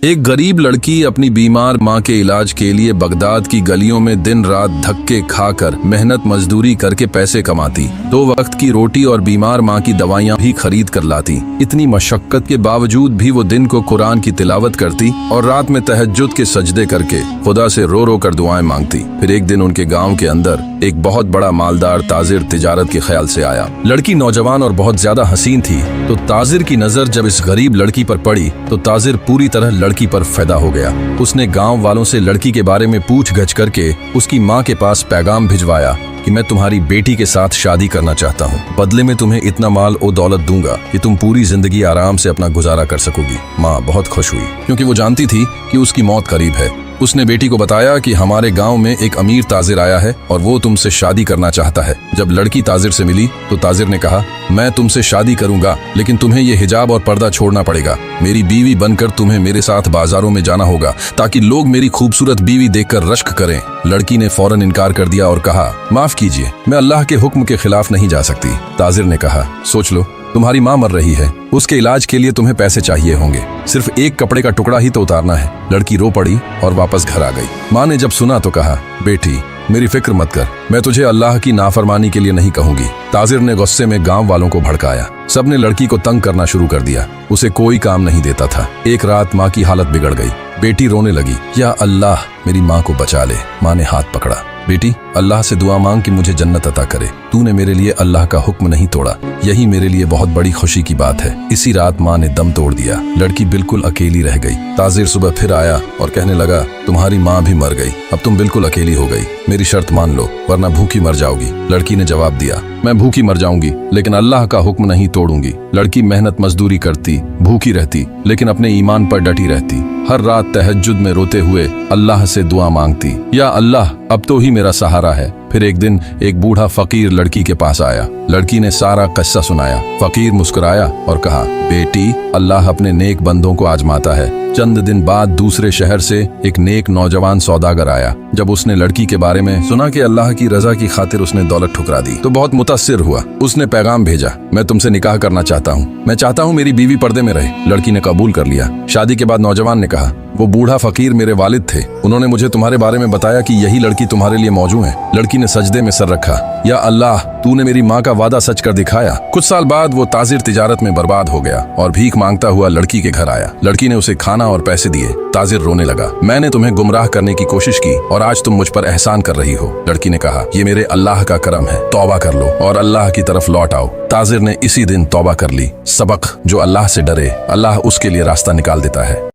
एक गरीब लड़की अपनी बीमार माँ के इलाज के लिए बगदाद की गलियों में दिन रात धक्के खाकर मेहनत मजदूरी करके पैसे कमाती, 2 वक्त की रोटी और बीमार माँ की दवाइयाँ भी खरीद कर लाती। इतनी मशक्कत के बावजूद भी वो दिन को कुरान की तिलावत करती और रात में तहज्जुद के सजदे करके खुदा से रो रो कर दुआएं मांगती। फिर एक दिन उनके गाँव के अंदर एक बहुत बड़ा मालदार ताजिर तिजारत के ख्याल से आया। लड़की नौजवान और बहुत ज्यादा हसीन थी, तो ताजिर की नजर जब इस गरीब लड़की पर पड़ी तो ताजिर पूरी तरह लड़की पर फिदा हो गया। उसने गांव वालों से लड़की के बारे में पूछ-गछ करके उसकी मां के पास पैगाम भिजवाया कि मैं तुम्हारी बेटी के साथ शादी करना चाहता हूं। बदले में तुम्हें इतना माल और दौलत दूंगा कि तुम पूरी जिंदगी आराम से अपना गुजारा कर सकोगी। मां बहुत खुश हुई क्योंकि वो जानती थी कि उसकी मौत करीब है। उसने बेटी को बताया कि हमारे गांव में एक अमीर ताजिर आया है और वो तुमसे शादी करना चाहता है। जब लड़की ताजिर से मिली तो ताजिर ने कहा, मैं तुमसे शादी करूंगा, लेकिन तुम्हें ये हिजाब और पर्दा छोड़ना पड़ेगा। मेरी बीवी बनकर तुम्हें मेरे साथ बाजारों में जाना होगा ताकि लोग मेरी खूबसूरत बीवी देखकर रश्क करें। लड़की ने फौरन इनकार कर दिया और कहा, माफ कीजिए, मैं अल्लाह के हुक्म के खिलाफ नहीं जा सकती। ताजिर ने कहा, सोच लो, तुम्हारी माँ मर रही है, उसके इलाज के लिए तुम्हें पैसे चाहिए होंगे, सिर्फ एक कपड़े का टुकड़ा ही तो उतारना है। लड़की रो पड़ी और वापस घर आ गई। माँ ने जब सुना तो कहा, बेटी मेरी फिक्र मत कर, मैं तुझे अल्लाह की नाफरमानी के लिए नहीं कहूंगी। ताजिर ने गुस्से में गांव वालों को भड़काया। सबने लड़की को तंग करना शुरू कर दिया। उसे कोई काम नहीं देता था। एक रात माँ की हालत बिगड़ गई। बेटी रोने लगी, या अल्लाह मेरी माँ को बचा ले। माँ ने हाथ पकड़ा, बेटी अल्लाह से दुआ मांग कि मुझे जन्नत अता करे। तूने मेरे लिए अल्लाह का हुक्म नहीं तोड़ा, यही मेरे लिए बहुत बड़ी खुशी की बात है। इसी रात माँ ने दम तोड़ दिया। लड़की बिल्कुल अकेली रह गई। ताजिर सुबह फिर आया और कहने लगा, तुम्हारी माँ भी मर गई, अब तुम बिल्कुल अकेली हो गई। मेरी शर्त मान लो वरना भूखी मर जाओगी। लड़की ने जवाब दिया, मैं भूखी मर जाऊंगी लेकिन अल्लाह का हुक्म नहीं तोड़ूंगी। लड़की मेहनत मजदूरी करती, भूखी रहती, लेकिन अपने ईमान पर डटी रहती। हर रात तहज्जुद में रोते हुए अल्लाह से दुआ मांगती, या अल्लाह अब तो ही मेरा सहारा है। फिर एक दिन एक बूढ़ा फकीर लड़की के पास आया। लड़की ने सारा किस्सा सुनाया। फकीर मुस्कुराया और कहा, बेटी अल्लाह अपने नेक बंदों को आजमाता है। चंद दिन बाद दूसरे शहर से एक नेक नौजवान सौदागर आया। जब उसने लड़की के बारे में सुना कि अल्लाह की रजा की खातिर उसने दौलत ठुकरा दी तो बहुत मुतासिर हुआ। उसने पैगाम भेजा, मैं तुमसे निकाह करना चाहता हूँ, मैं चाहता हूँ मेरी बीवी पर्दे में रहे। लड़की ने कबूल कर लिया। शादी के बाद नौजवान ने कहा, वो बूढ़ा फकीर मेरे वालिद थे, उन्होंने मुझे तुम्हारे बारे में बताया कि यही लड़की तुम्हारे लिए मौजू है। लड़की ने सजदे में सर रखा, या अल्लाह तूने मेरी माँ का वादा सच कर दिखाया। कुछ साल बाद वो ताजिर तिजारत में बर्बाद हो गया और भीख मांगता हुआ लड़की के घर आया। लड़की ने उसे खाना और पैसे दिए। ताजिर रोने लगा, मैंने तुम्हें गुमराह करने की कोशिश की और आज तुम मुझ पर एहसान कर रही हो। लड़की ने कहा, ये मेरे अल्लाह का करम है, तौबा कर लो और अल्लाह की तरफ लौट आओ। ताजिर ने इसी दिन तौबा कर ली। सबक, जो अल्लाह से डरे अल्लाह उसके लिए रास्ता निकाल देता है।